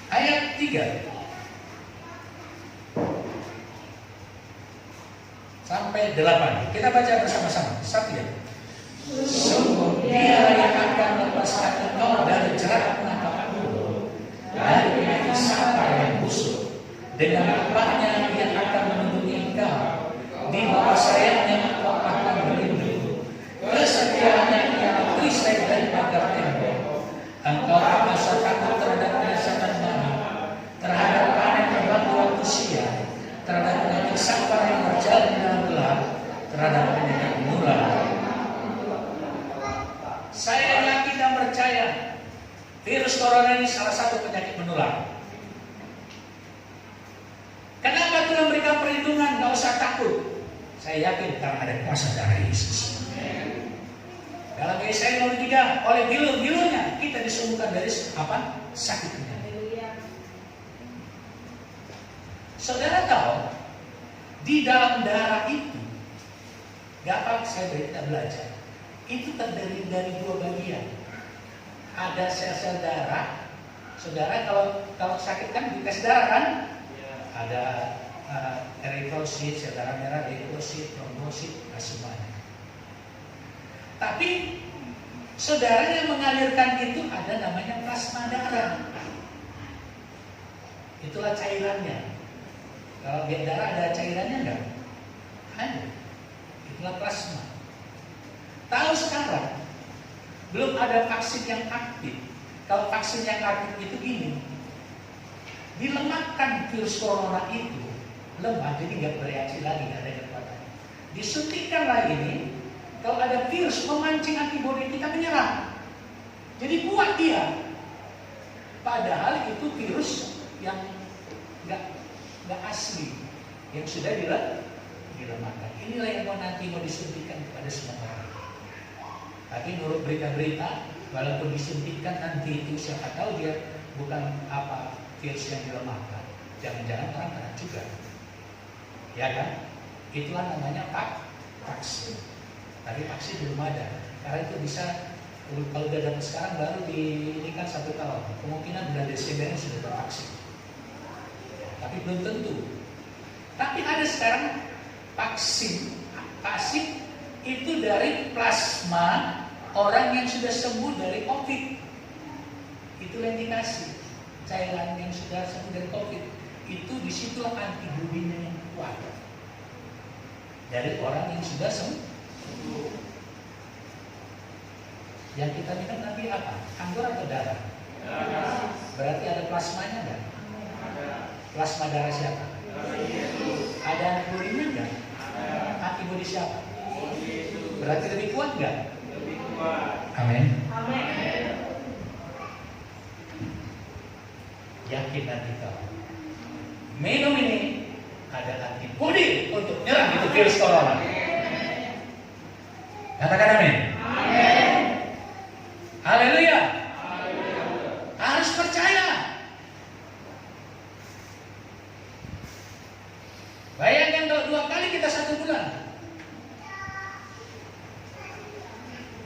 B: Ayat 3 sampai 8. Kita baca bersama-sama. Satu ya. Sungguh Dia yang akan melepaskan engkau dari jerat penangkapan burung, dari penyakit sampar yang busuk. Dengan lapangnya Dia akan melindungi engkau, di bawah sayapnya engkau akan berlindung. Kesetiaannya yang perisai dari pagar tembok. Engkau akan takut terhadap kesesakan mana, terhadap panen terbang waktu siang, terhadap penyakit sampar yang berjalan dalam gelap, terhadap penyakit menular. Saya yakin dan percaya virus corona ini salah satu penyakit menular. Kenapa Tuhan berikan perlindungan? Gak usah takut. Saya yakin karena ada kuasa darah Yesus. Dalam Yesaya 53, oleh bilur-bilurnya kita disembuhkan dari apa? Sakit penyakit. Saudara tahu, di dalam darah itu, dapat saya kita belajar, itu terdiri dari dua bagian. Ada sel-sel darah. Saudara kalau sakit kan dikasih darah kan? Ada eritrosit, sel darah merah, leukosit, trombosit, semuanya. Tapi saudara yang mengalirkan itu ada namanya plasma darah. Itulah cairannya. Kalau di darah ada cairannya enggak? Ada. Itulah plasma. Tahu sekarang belum ada vaksin yang aktif. Kalau vaksin yang aktif itu gini, dilemahkan virus corona itu lemah, jadi nggak bereaksi lagi, nggak ada kekuatan. Disuntikkan lagi ini, kalau ada virus memancing antibodi kita menyerang, jadi kuat dia. Padahal itu virus yang nggak asli, yang sudah dilemahkan. Inilah yang nanti mau disuntikkan kepada semua orang. Tapi menurut berita-berita, walaupun disuntikkan nanti itu siapa tahu dia bukan apa virus yang dilemahkan. Jangan-jangan orang kena juga. Ya kan? Itulah namanya vaksin. Tapi vaksin belum ada. Karena itu bisa, kalau udah dapat sekarang baru ini kan 1 tahun. Kemungkinan bulan Desember sudah tervaksin. Tapi belum tentu. Tapi ada sekarang vaksin itu dari plasma orang yang sudah sembuh dari COVID. Itu yang dikasih. Cairan yang sudah sembuh dari COVID. Itu disitulah antibodinya yang kuat dari orang yang sudah sembuh. Yang kita minum nanti apa? Anggur atau darah? Berarti ada plasmanya enggak? Plasma darah siapa? Ada antibodinya enggak? Antibodi siapa? Berarti lebih kuat enggak? Amin. Yakin nanti kau minum ini ada antibodi untuk nyerang itu virus corona. Katakan amin. Haleluya. Harus percaya. Bayangkan kalau 2 kali kita 1 bulan.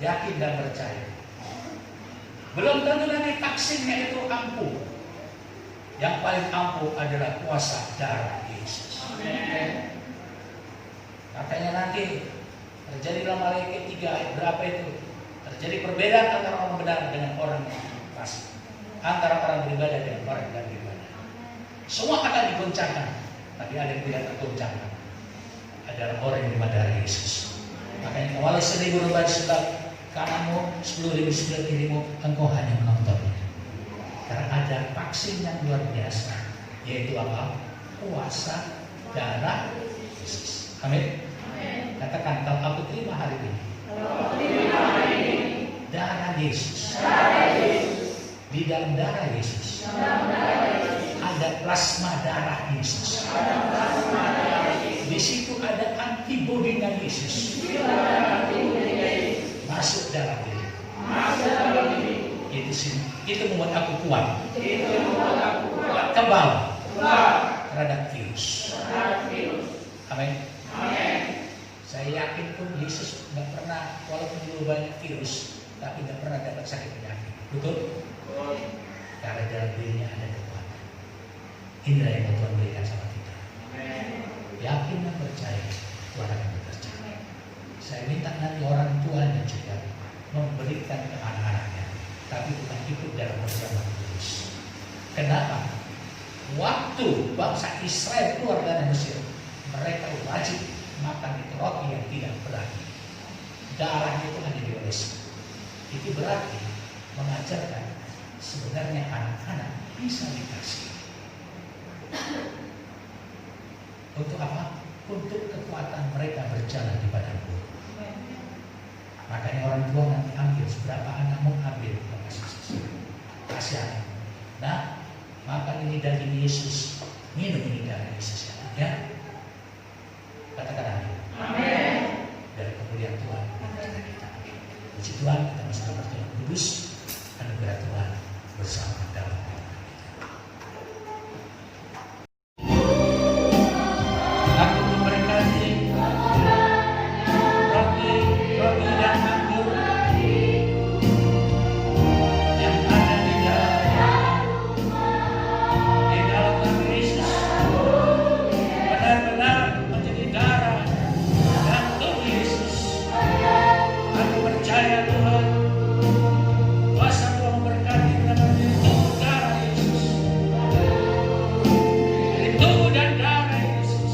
B: Yakin dan percaya. Belum tentu nanti vaksinnya itu ampuh. Yang paling ampuh adalah kuasa darah Yesus. Makanya nanti terjadi dalam Matius 3 ayat berapa itu? Terjadi perbedaan antara orang benar dengan orang yang fasik, antara orang beribadah dengan orang yang beribadah. Semua akan digoncangkan, tapi ada yang tidak tergoncangkan. Adalah orang yang beribadah darah Yesus. Makanya walau 1000 rupiah sebelah kananmu, 10.000 sebelah kirimu, engkau hanya menontonnya. Karena ada vaksin yang luar biasa, yaitu apa? Kuasa darah Yesus. Amin. Katakan, kalau aku terima hari ini, darah Yesus. Di dalam darah Yesus ada plasma darah Yesus. Di situ ada antibodinya Yesus. Masuk dalam diri. Itu membuat aku kuat. Kebal terhadap virus. Amin. Saya yakin pun Yesus nggak pernah, walaupun dulu banyak virus, tapi nggak pernah dapat sakit penyakit. Betul? Karena dalam dirinya ada kekuatan. Inilah yang Tuhan berikan sama kita. Yakin dan percaya, Tuhan akan bekerja. Saya minta nanti orang tuanya juga memberikan ke anak-anaknya, tapi bukan ikut dalam perjalanan kudus. Kenapa? Waktu bangsa Israel keluar dari Mesir, mereka wajib makan itu roti yang tidak berarti. Darahnya itu hanya diolesi. Itu berarti mengajarkan sebenarnya anak-anak bisa dikasih. Untuk apa? Untuk kekuatan mereka berjalan di padang gurun. Makanya orang tua nanti ambil seberapa anakmu, ambil kasih anak. Nah, makan ini daging Yesus, minum ini darah Yesus. Ya, katakan amin. Puji Tuhan, kita masih dapat Tuhan kudus, anugerah Tuhan bersama dalam hidup kita. Aku memberkati roti dan anggur yang ada di dalam nama Yesus, benar-benar menjadi darah dan tubuh Yesus. Aku percaya Tuhan, kuasa Tuhan memberkati dan menjadi tubuh darah Yesus, menjadi tubuh dan darah Yesus,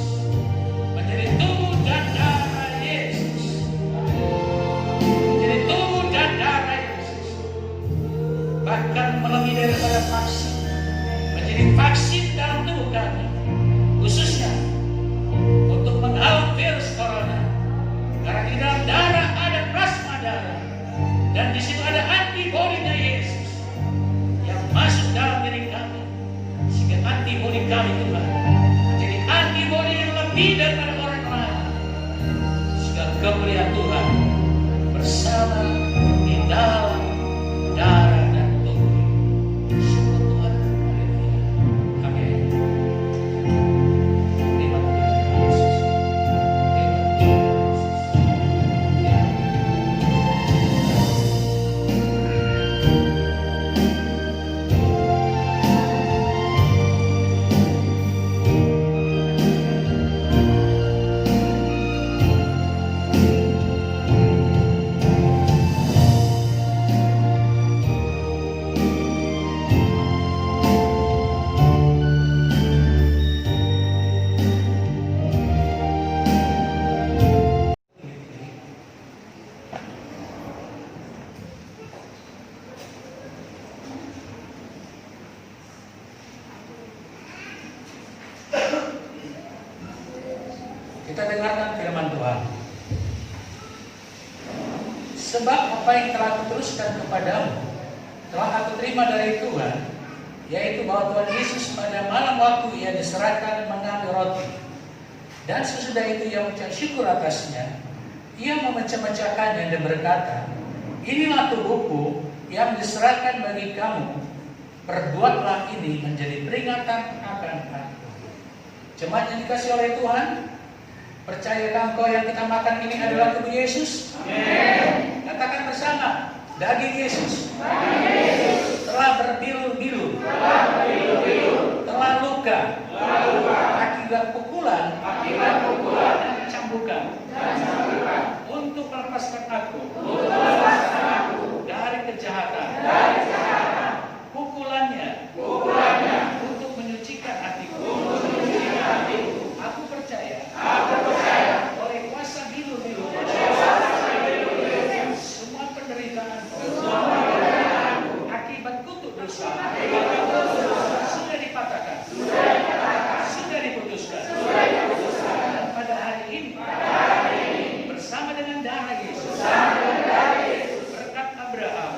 B: menjadi tubuh dan darah Yesus, menjadi tubuh dan darah Yesus, bahkan melebihi daripada vaksin, menjadi vaksin dalam tubuh kami, khususnya untuk menghalau virus corona. Karena di dalam darah ada plasma darah, dan di situ ada antibodinya Yesus yang masuk dalam diri kami, sehingga antibodi kami Tuhan menjadi antibodi yang lebih daripada orang lain, sehingga kemuliaan Tuhan bersama di dalam darah dan tubuh. Syukur Tuhan, haleluya, amin. Terima kasih Yesus. Kita dengarkan firman Tuhan. Sebab apa yang telah kuteruskan kepadamu telah aku terima dari Tuhan, yaitu bahwa Tuhan Yesus pada malam waktu ia diserahkan mengambil roti, dan sesudah itu ia mengucap syukur atasnya, ia memecah-mecahkannya dan berkata, inilah tubuhku yang diserahkan bagi kamu, perbuatlah ini menjadi peringatan akan aku. Jemaat yang dikasihi oleh Tuhan, percayakah engkau yang kita makan ini adalah tubuh Yesus? Amen. Katakan bersama, daging Yesus telah berbilu-bilu, telah luka akibat pukulan dan cambukan untuk melepaskan aku dari kejahatan. Pukulannya untuk menyucikan hatiku. Aku percaya oleh kuasa bilu-bilu semua penderitaan akibat kutuk dosa sudah dipatahkan, sudah diputuskan. Dan pada hari ini bersama dengan darah Yesus, berkat Abraham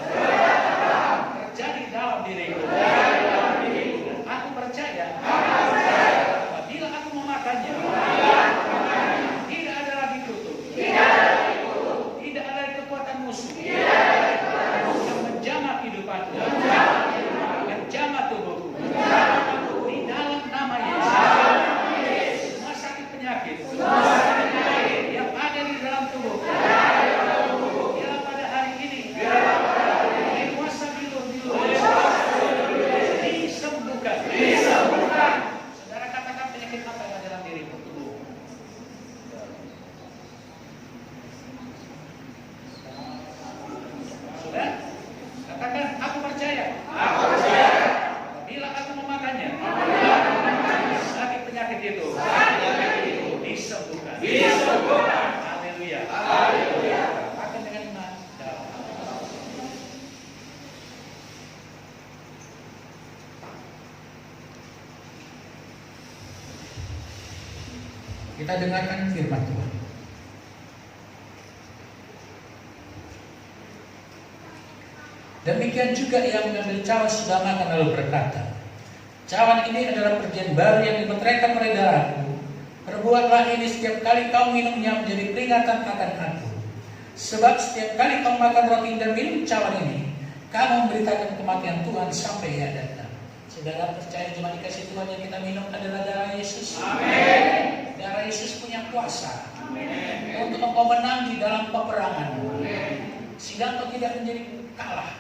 B: terjadi dalam diriku. Dan aku percaya apabila aku memakannya, tidak ada lagi kutuk, tidak ada lagi kekuatan musuh yang menjamah kehidupanku, menjamah tubuhku. Di dalam nama Yesus, semua sakit penyakit yang ada di dalam tubuhku, biarlah pada hari ini oleh kuasa bilu-bilu disembuhkan. Saudara, katakan penyakit apa yang ada dalam dirimu, tubuh. Sudah? Katakan, aku percaya. Bila aku memakannya, sakit penyakit itu disembuhkan. Haleluya. Makan dengan iman. Kita dengarkan firman Tuhan. Demikian juga ia mengambil cawan sudah makan lalu berkata, cawan ini adalah perjanjian baru yang dimeteraikan oleh darahku. Perbuatlah ini setiap kali kau minumnya menjadi peringatan akan aku. Sebab setiap kali kamu makan roti dan minum cawan ini, kamu memberitakan kematian Tuhan sampai Ia datang. Saudara percaya cuma dikasih Tuhan yang kita minum adalah darah Yesus. Amin. Darah Yesus punya kuasa. Amin. Untuk engkau menang di dalam peperangan. Amin. Sehingga engkau tidak menjadi kalah.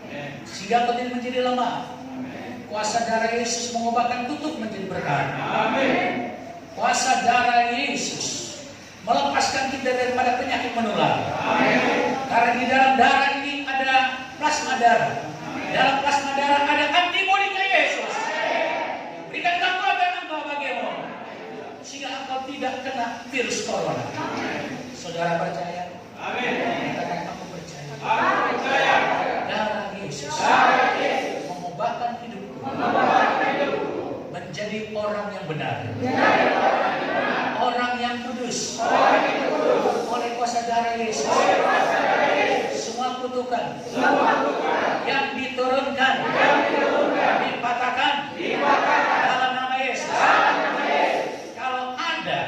B: Amin. Sehingga engkau tidak menjadi lemah. Amin. Kuasa darah Yesus mengubahkan tutup menjadi berkat. Amin. Kuasa darah Yesus melepaskan kita daripada penyakit menular. Amin. Karena di dalam darah ini ada plasma darah. Amin. Dalam plasma darah ada antibodi Yesus. Berikan kekuatan engkau bagimu sehingga engkau tidak kena virus corona. Amin. Saudara percaya? Amin. Katakan kamu percaya. Aku percaya. Darah Yesus mengubahkan hidupku. Menjadi orang yang benar. Orang yang kudus. Oleh kuasa darah Yesus. Semua kutukan yang diturunkan, dipatahkan dalam nama Yesus. Kalau ada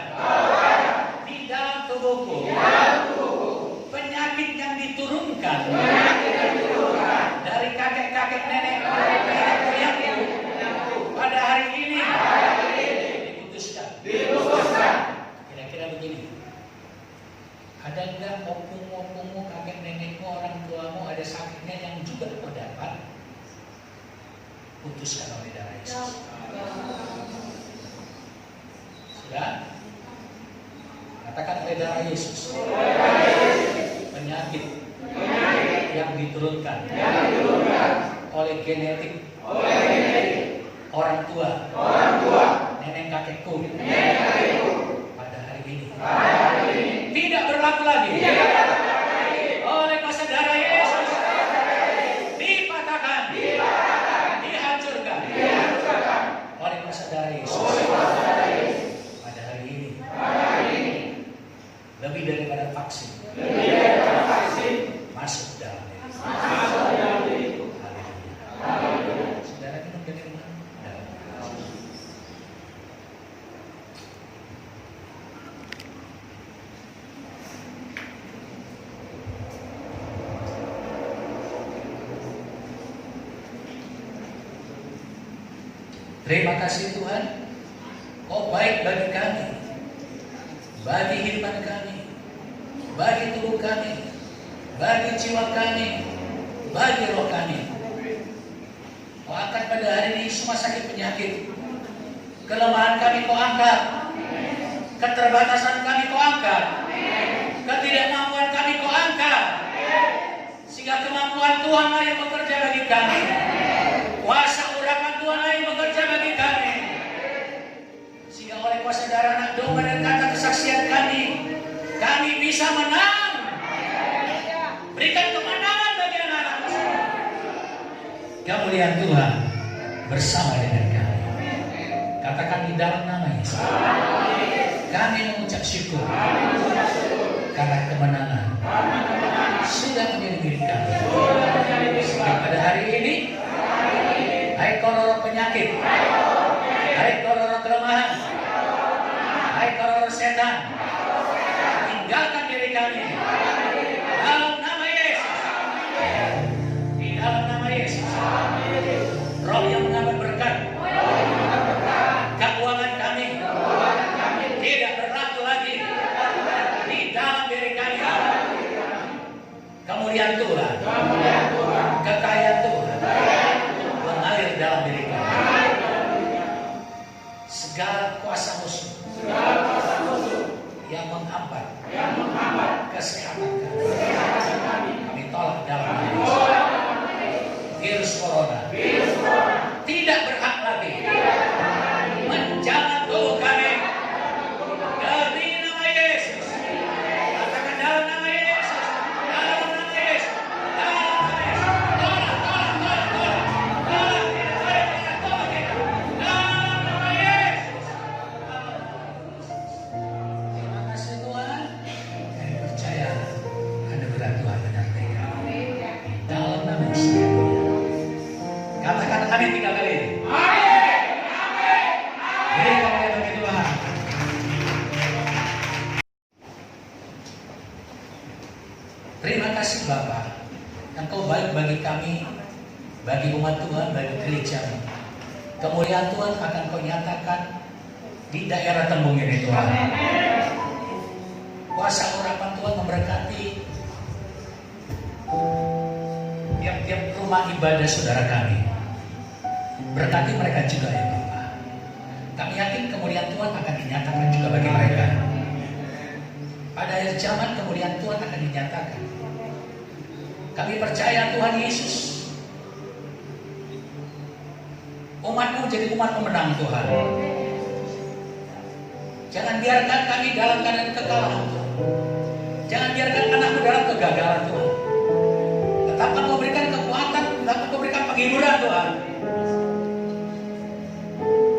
B: di dalam tubuhku penyakit yang diturunkan dari kakek-kakek nenek moyangku, pada hari ini diputuskan. Kira-kira begini. Ada enggak opung-opungmu, kakek nenekmu, orang tuamu ada sakitnya yang juga kau dapat? Putuskan oleh darah Yesus. Sudah? Katakan oleh darah Yesus. Penyakit yang diturunkan oleh genetik orang tua, nenek kakekku, pada hari ini tidak berlaku lagi. Oleh kuasa darah Yesus dipatahkan, dihancurkan oleh kuasa darah Yesus. Pada hari ini lebih daripada vaksin masuk dalam diri. Haleluya. Saudara minum dari mana? Terima kasih Tuhan, Kau baik bagi kami, bagi kehidupan kami, bagi tubuh kami, bagi jiwa kami, bagi roh kami. Kau angkat pada hari ini semua sakit penyakit, kelemahan kami Kau angkat, keterbatasan kami Kau angkat, ketidakmampuan kami Kau angkat, sehingga kemampuan Tuhanlah yang bekerja bagi kami. Kuasa urapan Tuhanlah yang bekerja bagi kami. Sehingga oleh kuasa darah anak domba dan kata kesaksian kami bisa menang. Berikan kemenangan bagi anak-anak. Kemuliaan Tuhan bersama dengan kami. Katakan di dalam nama Yesus. Kami mengucap syukur karena kemenangan sudah menjadi milik kami. Sehingga pada hari ini, hai kororo penyakit, hai kororo kelemahan, hai kororo setan, tinggalkan diri kami. Dalam nama Yesus. Di dalam nama Yesus. Roh yang mengambil berkat, keuangan kami tidak berlaku lagi di dalam diri kami. Kemuliaan Tuhan, kekayaan Tuhan mengalir dalam diri kami. Segala kuasa musuh yang menghambat kesehatan kami tolak dalam nama Yesus. Virus corona tidak berhak lagi menjaga tubuh kami. Demi nama Yesus. Katakan dalam nama Yesus. Dalam nama Yesus. Dalam nama Yesus. Dalam nama Yesus. Terima kasih Tuhan. Kami percaya anugerah Tuhan menyertai kami. Dalam nama Yesus. Kami Terima kasih Bapa, Engkau baik bagi kami, bagi umat Tuhan, bagi gereja. Kemuliaan Tuhan akan Kau nyatakan di daerah Tembung ini Tuhan. Kuasa urapan Tuhan memberkati tiap-tiap rumah ibadah saudara kami. Berkati mereka juga ya Bapak. Kami yakin kemuliaan Tuhan akan dinyatakan juga bagi mereka. Pada akhir zaman kemuliaan Tuhan akan dinyatakan. Kami percaya Tuhan Yesus, umat-Mu jadi umat pemenang Tuhan. Jangan biarkan kami dalam keadaan kekalahan Tuhan. Jangan biarkan anak-Mu dalam kegagalan Tuhan. Tetap Engkau berikan kekuatan, tetap Engkau berikan penghiburan Tuhan.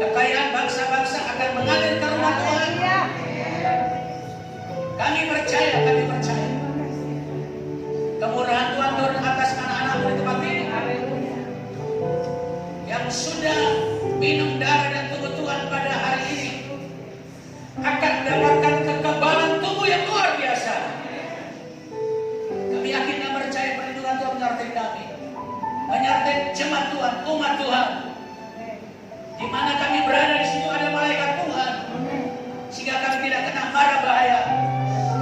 B: Kekayaan bangsa-bangsa akan mengalir ke rumah Tuhan. Kami percaya. Kemurahan Tuhan turun atas anak-anak-Mu di tempat ini. Yang sudah minum darah dan tubuh Tuhan pada hari ini akan mendapatkan kekebalan tubuh yang luar biasa. Kami yakin dan percaya perlindungan Tuhan menyertai kami, menyertai jemaat Tuhan, umat Tuhan. Di mana kami berada di situ ada malaikat Tuhan, sehingga kami tidak kena mara bahaya,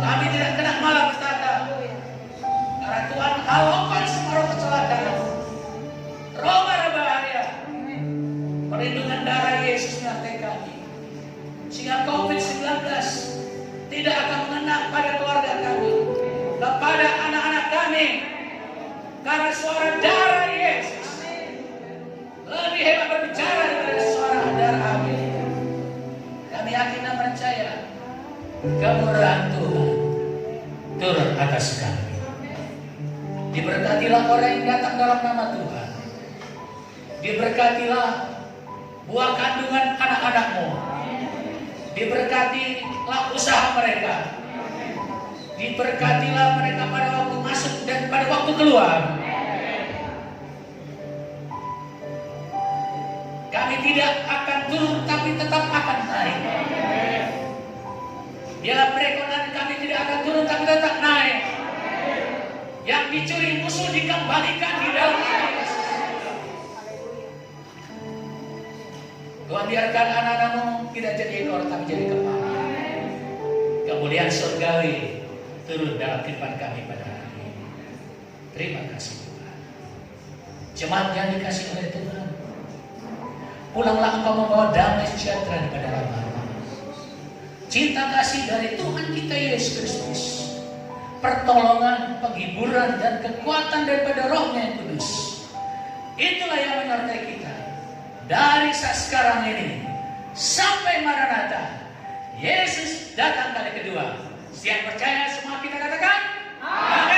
B: kami tidak kena malapetaka. Karena Tuhan halaukan semua roh kecelakaan, roh mara bahaya. Perlindungan darah Yesus menyertai kami, sehingga COVID-19 tidak akan mengena pada keluarga kami, kepada anak-anak kami, karena suara darah Yesus lebih hebat berbicara daripada suara darah Abel. Kami yakin dan percaya kemurahan Tuhan turun atas kami. Diberkatilah orang yang datang dalam nama Tuhan. Diberkatilah buah kandungan anak-anak-Mu. Diberkatilah usaha mereka. Diberkatilah mereka pada waktu masuk dan pada waktu keluar. Kami tidak akan turun, tapi tetap akan naik. Dalam perekonomian kami tidak akan turun, tapi tetap naik. Yang dicuri musuh dikembalikan di dalam nama Yesus. Tuhan biarkan anak-anak-Mu tidak jadi ekor, tapi jadi kepala. Kemuliaan surgawi turun dalam kehidupan kami pada hari ini. Terima kasih Tuhan. Jemaat yang dikasihi oleh Tuhan, pulanglah engkau membawa damai sejahtera di dalam hati. Cinta kasih dari Tuhan kita Yesus Kristus, pertolongan, penghiburan, dan kekuatan daripada Roh-Nya yang kudus. Itulah yang menyertai kita dari saat sekarang ini sampai Maranatha. Yesus datang kali kedua. Siap percaya semua kita katakan? Amin.